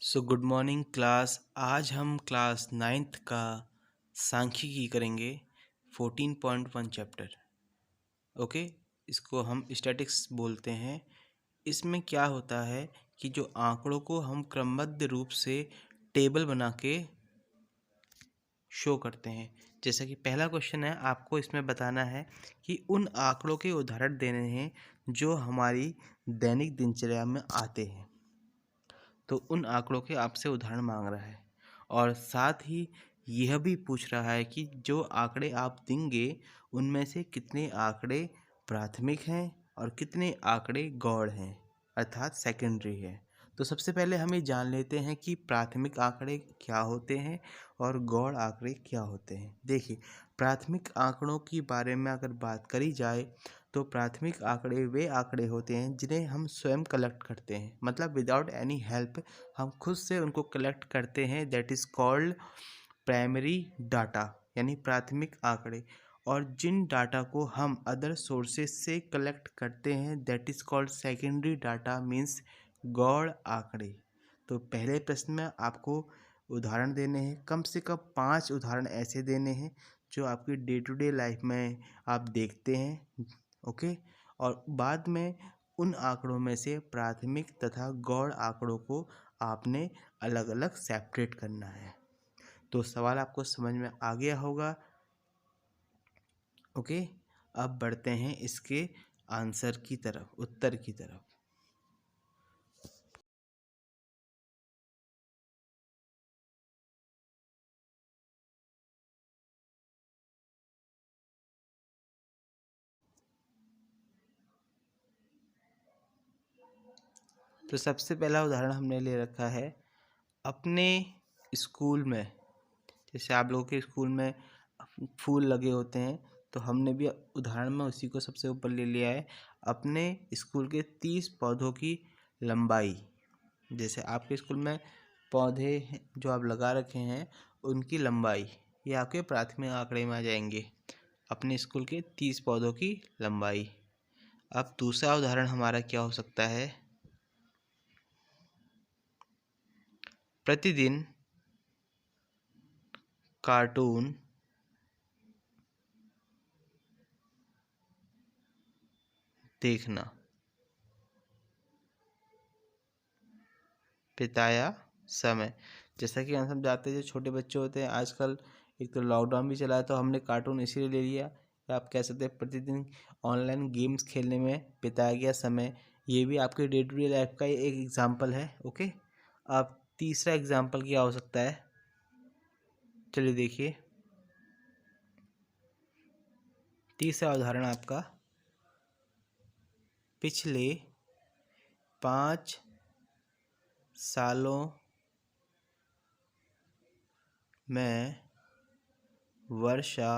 Good morning class. आज हम class ninth का सांख्यिकी करेंगे 14.1 चैप्टर। ओके, इसको हम स्टैटिक्स बोलते हैं। इसमें क्या होता है कि जो आंकड़ों को हम क्रमबद्ध रूप से टेबल बना के शो करते हैं। जैसा कि पहला क्वेश्चन है, आपको इसमें बताना है कि उन आंकड़ों के उदाहरण देने हैं जो हमारी दैनिक दिनचर्या में आते हैं। तो उन आंकड़ों के आपसे उदाहरण मांग रहा है और साथ ही यह भी पूछ रहा है कि जो आंकड़े आप देंगे उनमें से कितने आंकड़े प्राथमिक हैं और कितने आंकड़े गौड़ हैं अर्थात सेकेंडरी है। तो सबसे पहले हम ये जान लेते हैं कि प्राथमिक आंकड़े क्या होते हैं और गौड़ आंकड़े क्या होते हैं। देखिए, प्राथमिक आंकड़ों के बारे में अगर बात करी जाए तो प्राथमिक आंकड़े वे आंकड़े होते हैं जिन्हें हम स्वयं कलेक्ट करते हैं, मतलब विदाउट एनी हेल्प हम खुद से उनको कलेक्ट करते हैं। That is called primary data, यानी प्राथमिक आंकड़े। और जिन डाटा को हम अदर सोर्सेज से कलेक्ट करते हैं that is called secondary data, means गौड़ आंकड़े। तो पहले प्रश्न में आपको उदाहरण देने हैं, कम से कम 5 उदाहरण ऐसे देने हैं जो आपकी डे टू डे लाइफ में आप देखते हैं। ओके, और बाद में उन आंकड़ों में से प्राथमिक तथा गौड़ आंकड़ों को आपने अलग अलग सेपरेट करना है। तो सवाल आपको समझ में आ गया होगा। ओके, अब बढ़ते हैं इसके आंसर की तरफ, उत्तर की तरफ। तो सबसे पहला उदाहरण हमने ले रखा है अपने स्कूल में। जैसे आप लोगों के स्कूल में फूल लगे होते हैं, तो हमने भी उदाहरण में उसी को सबसे ऊपर ले लिया है। अपने स्कूल के 30 पौधों की लंबाई। जैसे आपके स्कूल में पौधे जो आप लगा रखे हैं उनकी लंबाई, ये आपके प्राथमिक आंकड़े में आ जाएंगे। अपने स्कूल के 30 पौधों की लंबाई। अब दूसरा उदाहरण हमारा क्या हो सकता है, प्रतिदिन कार्टून देखना, बिताया समय। जैसा कि हम सब जानते हैं, जो छोटे बच्चे होते हैं आजकल, एक तो लॉकडाउन भी चला है तो हमने कार्टून इसीलिए ले लिया। या आप कह सकते हैं प्रतिदिन ऑनलाइन गेम्स खेलने में बिताया गया समय, ये भी आपके डे टू डे लाइफ का एक एग्जाम्पल है। ओके, अब तीसरा एग्जाम्पल क्या हो सकता है, चलिए देखिए। तीसरा उदाहरण आपका पिछले 5 सालों में वर्षा।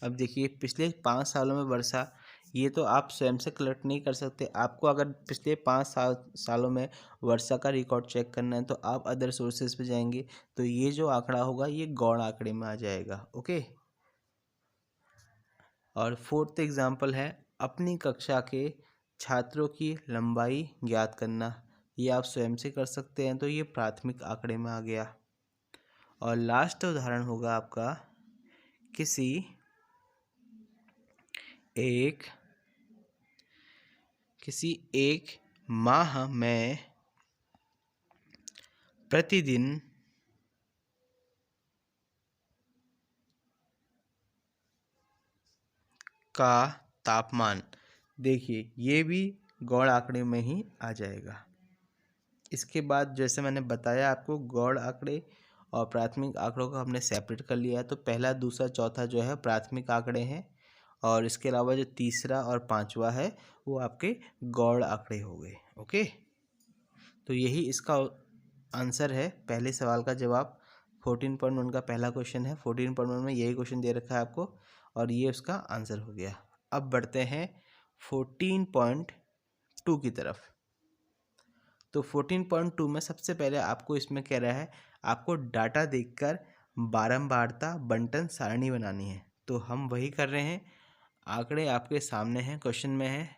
अब देखिए, पिछले 5 सालों में वर्षा, ये तो आप स्वयं से कलेक्ट नहीं कर सकते। आपको अगर पिछले 5 सालों में वर्षा का रिकॉर्ड चेक करना है तो आप अदर सोर्सेज पे जाएंगे, तो ये जो आंकड़ा होगा ये गौड़ आंकड़े में आ जाएगा। ओके, और फोर्थ एग्जाम्पल है अपनी कक्षा के छात्रों की लंबाई ज्ञात करना। ये आप स्वयं से कर सकते हैं, तो ये प्राथमिक आंकड़े में आ गया। और लास्ट उदाहरण होगा आपका किसी एक माह में प्रतिदिन का तापमान। देखिए, ये भी गौड़ आंकड़े में ही आ जाएगा। इसके बाद जैसे मैंने बताया आपको, गौड़ आंकड़े और प्राथमिक आंकड़ों को हमने सेपरेट कर लिया है। तो पहला, दूसरा, चौथा जो है प्राथमिक आंकड़े हैं, और इसके अलावा जो तीसरा और पांचवा है वो आपके गौड़ आंकड़े हो गए। ओके, तो यही इसका आंसर है। पहले सवाल का जवाब 14.1 का पहला क्वेश्चन है। 14.1 में यही क्वेश्चन दे रखा है आपको, और ये उसका आंसर हो गया। अब बढ़ते हैं 14.2 की तरफ। तो 14.2 में सबसे पहले आपको इसमें कह रहा है आपको डाटा देखकर बारंबारता बंटन सारणी बनानी है। तो हम वही कर रहे हैं। आंकड़े आपके सामने हैं, क्वेश्चन में है।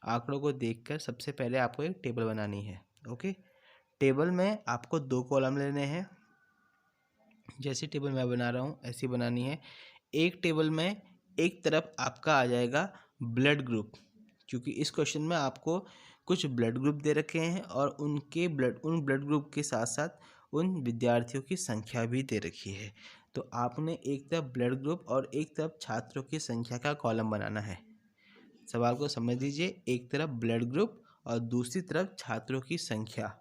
आंकड़ों को देखकर सबसे पहले आपको एक टेबल बनानी है। ओके, टेबल में आपको 2 कॉलम लेने हैं। जैसी टेबल मैं बना रहा हूँ ऐसी बनानी है। एक टेबल में एक तरफ आपका आ जाएगा ब्लड ग्रुप, क्योंकि इस क्वेश्चन में आपको कुछ ब्लड ग्रुप दे रखे हैं और उन ब्लड ग्रुप के साथ साथ उन विद्यार्थियों की संख्या भी दे रखी है। तो आपने एक तरफ ब्लड ग्रुप और एक तरफ छात्रों की संख्या का कॉलम बनाना है। सवाल को समझ लीजिए, एक तरफ ब्लड ग्रुप और दूसरी तरफ छात्रों की संख्या,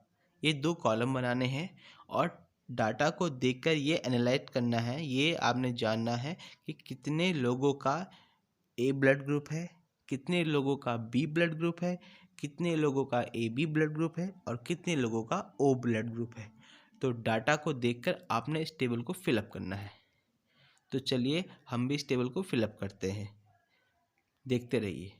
ये 2 कॉलम बनाने हैं और डाटा को देखकर ये एनालाइज करना है, ये आपने जानना है कि कितने लोगों का ए ब्लड ग्रुप है, कितने लोगों का बी ब्लड ग्रुप है, कितने लोगों का ए बी ब्लड ग्रुप है और कितने लोगों का ओ ब्लड ग्रुप है। तो डाटा को देखकर आपने इस टेबल को फिलअप करना है। तो चलिए हम भी इस टेबल को फिलअप करते हैं, देखते रहिए।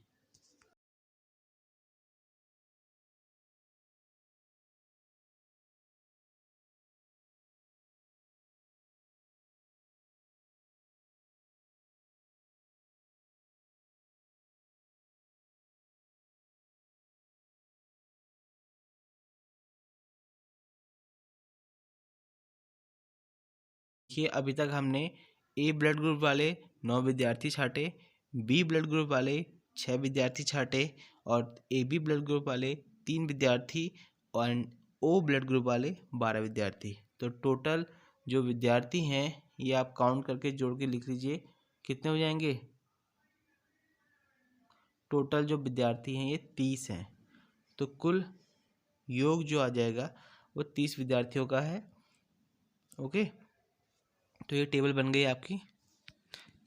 देखिए अभी तक हमने ए ब्लड ग्रुप वाले 9 विद्यार्थी छांटे, बी ब्लड ग्रुप वाले 6 विद्यार्थी छांटे और ए बी ब्लड ग्रुप वाले 3 विद्यार्थी और ओ ब्लड ग्रुप वाले 12 विद्यार्थी। तो टोटल जो विद्यार्थी हैं ये आप काउंट करके जोड़ के लिख लीजिए, कितने हो जाएंगे। टोटल जो विद्यार्थी हैं ये 30 हैं। तो कुल योग जो आ जाएगा वो 30 विद्यार्थियों का है। ओके, तो ये टेबल बन गई आपकी।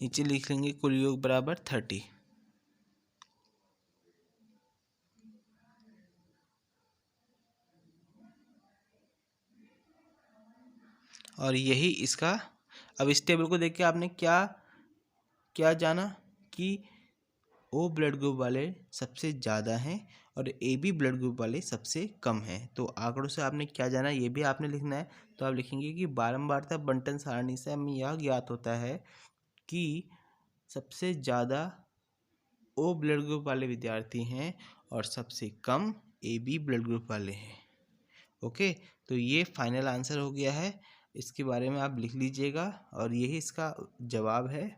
नीचे लिख लेंगे कुल योग बराबर 30। और यही इसका, अब इस टेबल को देख के आपने क्या क्या जाना कि ओ ब्लड ग्रुप वाले सबसे ज़्यादा हैं और ए बी ब्लड ग्रुप वाले सबसे कम हैं। तो आंकड़ों से आपने क्या जाना ये भी आपने लिखना है। तो आप लिखेंगे कि बारंबारता बंटन सारणी से हमें यह ज्ञात होता है कि सबसे ज़्यादा ओ ब्लड ग्रुप वाले विद्यार्थी हैं और सबसे कम ए बी ब्लड ग्रुप वाले हैं। ओके, तो ये फाइनल आंसर हो गया है। इसके बारे में आप लिख लीजिएगा और यही इसका जवाब है।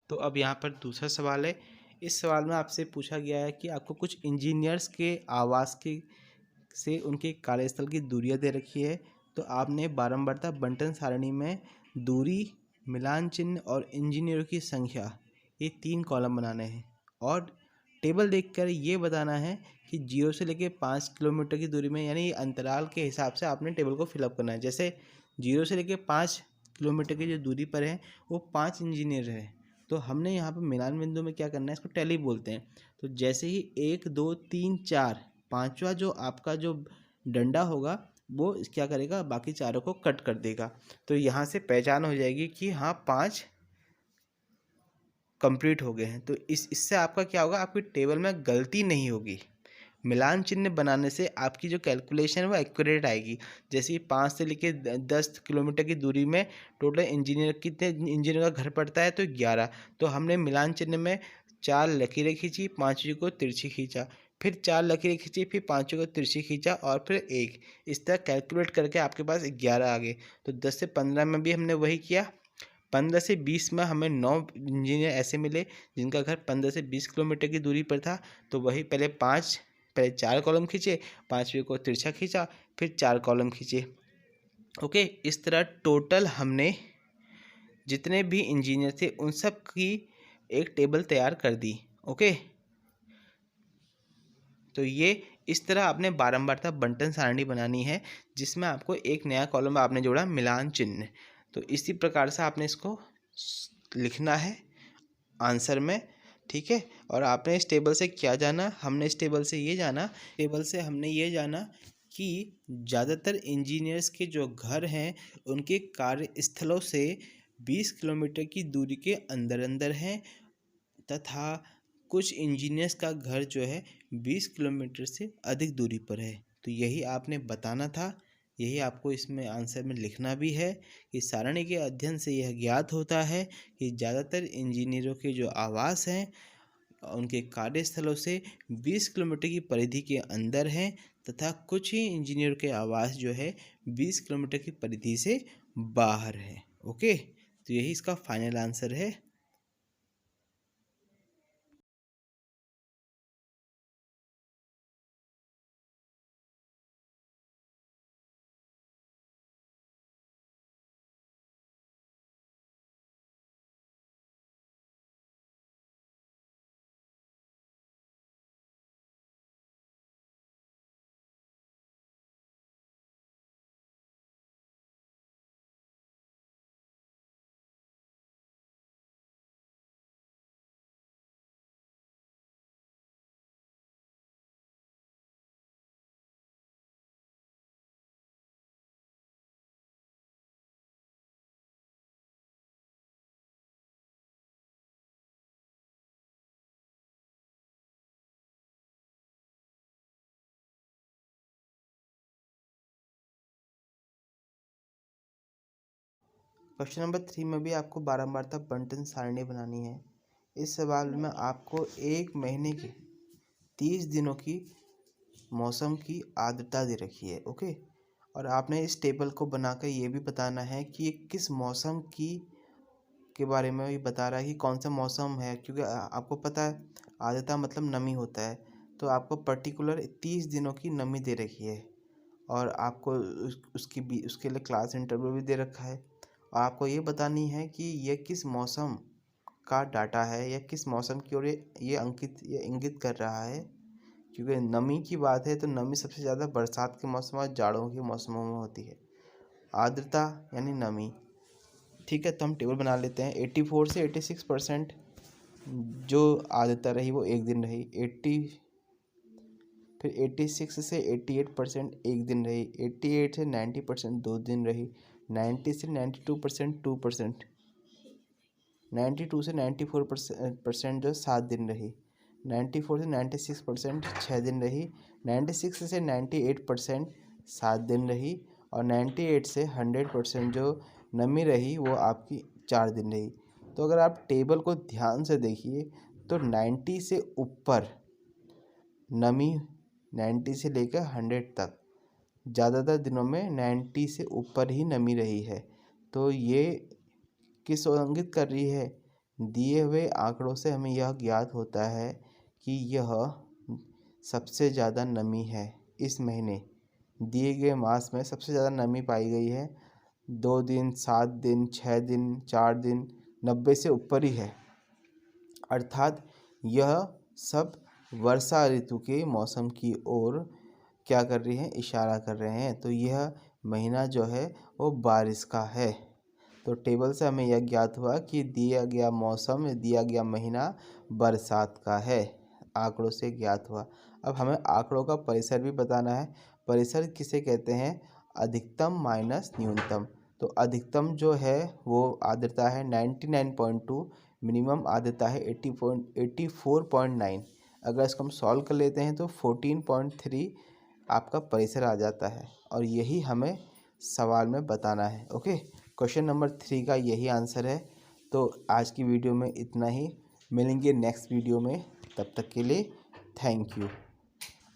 तो अब यहाँ पर दूसरा सवाल है। इस सवाल में आपसे पूछा गया है कि आपको कुछ इंजीनियर्स के आवास के से उनके कार्यस्थल की दूरियां दे रखी है। तो आपने बारंबारता बंटन सारणी में दूरी, मिलान चिन्ह और इंजीनियरों की संख्या, ये 3 कॉलम बनाने हैं और टेबल देखकर ये बताना है कि 0 से लेकर 5 किलोमीटर की दूरी में, यानी अंतराल के हिसाब से आपने टेबल को फिलअप करना है। जैसे 0 से लेकर 5 किलोमीटर की जो दूरी पर है वो 5 इंजीनियर है। तो हमने यहाँ पर मिलान बिंदु में क्या करना है, इसको टैली बोलते हैं। तो जैसे ही 1 2 3 4 5वां जो आपका जो डंडा होगा वो क्या करेगा, बाकी चारों को कट कर देगा। तो यहाँ से पहचान हो जाएगी कि हाँ 5 कंप्लीट हो गए हैं। तो इससे आपका क्या होगा, आपकी टेबल में गलती नहीं होगी। मिलान चिन्ह बनाने से आपकी जो कैलकुलेशन है वो एक्यूरेट आएगी। जैसे कि 5 से लेकर 10 किलोमीटर की दूरी में टोटल इंजीनियर कितने इंजीनियर का घर पड़ता है, तो 11। तो हमने मिलान चिन्ह में 4 लकीरें खींची, 5वीं को तिरछी खींचा, फिर 4 लकीरें खींची, फिर 5वीं को तिरछी खींचा और फिर 1। इस तरह कैलकुलेट करके आपके पास 11 आ गए। तो 10 से 15 में भी हमने वही किया, 15 से 20 में हमें 9 इंजीनियर ऐसे मिले जिनका घर 15 से 20 किलोमीटर की दूरी पर था। तो वही पहले 4 कॉलम खींचे, 5वें को तिरछा खींचा, फिर 4 कॉलम खींचे। ओके, इस तरह टोटल हमने जितने भी इंजीनियर थे उन सब की एक टेबल तैयार कर दी। ओके, तो ये इस तरह आपने बारंबारता बंटन सारणी बनानी है जिसमें आपको एक नया कॉलम आपने जोड़ा मिलान चिन्ह। तो इसी प्रकार से आपने इसको लिखना है आंसर में, ठीक है। और आपने इस टेबल से क्या जाना, हमने इस टेबल से ये जाना कि ज़्यादातर इंजीनियर्स के जो घर हैं उनके कार्यस्थलों से 20 किलोमीटर की दूरी के अंदर अंदर हैं, तथा कुछ इंजीनियर्स का घर जो है 20 किलोमीटर से अधिक दूरी पर है। तो यही आपने बताना था, यही आपको इसमें आंसर में लिखना भी है कि सारणी के अध्ययन से यह ज्ञात होता है कि ज़्यादातर इंजीनियरों के जो आवास हैं उनके कार्यस्थलों से 20 किलोमीटर की परिधि के अंदर हैं, तथा कुछ ही इंजीनियर के आवास जो है 20 किलोमीटर की परिधि से बाहर है। ओके, तो यही इसका फाइनल आंसर है। क्वेश्चन नंबर 3 में भी आपको बारंबारता बंटन सारणी बनानी है। इस सवाल में आपको एक महीने के 30 दिनों की मौसम की आर्द्रता दे रखी है। ओके, और आपने इस टेबल को बनाकर ये भी बताना है कि ये किस मौसम के बारे में ये बता रहा है कि कौन सा मौसम है, क्योंकि आपको पता है आर्द्रता मतलब नमी होता है। तो आपको पर्टिकुलर 30 दिनों की नमी दे रखी है और आपको उसके लिए क्लास इंटरवल भी दे रखा है। और आपको ये बतानी है कि यह किस मौसम का डाटा है या किस मौसम की ओर ये इंगित कर रहा है। क्योंकि नमी की बात है तो नमी सबसे ज़्यादा बरसात के मौसम और जाड़ों के मौसमों में होती है। आर्द्रता यानी नमी, ठीक है। तो हम टेबल बना लेते हैं। 84 से 86% जो आर्द्रता रही वो एक दिन रही, 86 से 88% एक दिन रही, 88 से 90% 2 दिन रही, 90 से 92% 2%, 92 से 94% जो 7 दिन रही, 94 से 96% 6 दिन रही, 96 से 98% 7 दिन रही, और 98 से 100% जो नमी रही वो आपकी 4 दिन रही। तो अगर आप टेबल को ध्यान से देखिए तो 90 से ऊपर नमी, 90 से लेकर 100 तक ज़्यादातर दिनों में 90 से ऊपर ही नमी रही है। तो ये किस ओर इंगित कर रही है? दिए हुए आंकड़ों से हमें यह ज्ञात होता है कि यह सबसे ज़्यादा नमी है इस महीने। दिए गए मास में सबसे ज़्यादा नमी पाई गई है। 2 दिन, 7 दिन, 6 दिन, 4 दिन 90 से ऊपर ही है। अर्थात यह सब वर्षा ऋतु के मौसम की ओर क्या कर रही हैं? इशारा कर रहे हैं। तो यह महीना जो है वो बारिश का है। तो टेबल से हमें यह ज्ञात हुआ कि दिया गया मौसम, दिया गया महीना बरसात का है, आंकड़ों से ज्ञात हुआ। अब हमें आंकड़ों का परिसर भी बताना है। परिसर किसे कहते हैं? अधिकतम माइनस न्यूनतम। तो अधिकतम जो है वो आर्द्रता है 99.2, मिनिमम आर्द्रता है 84.9। अगर इसको हम सॉल्व कर लेते हैं तो 14.3 आपका परिसर आ जाता है, और यही हमें सवाल में बताना है। ओके, क्वेश्चन नंबर 3 का यही आंसर है। तो आज की वीडियो में इतना ही, मिलेंगे नेक्स्ट वीडियो में। तब तक के लिए थैंक यू।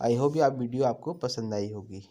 आई होप ये वीडियो आपको पसंद आई होगी।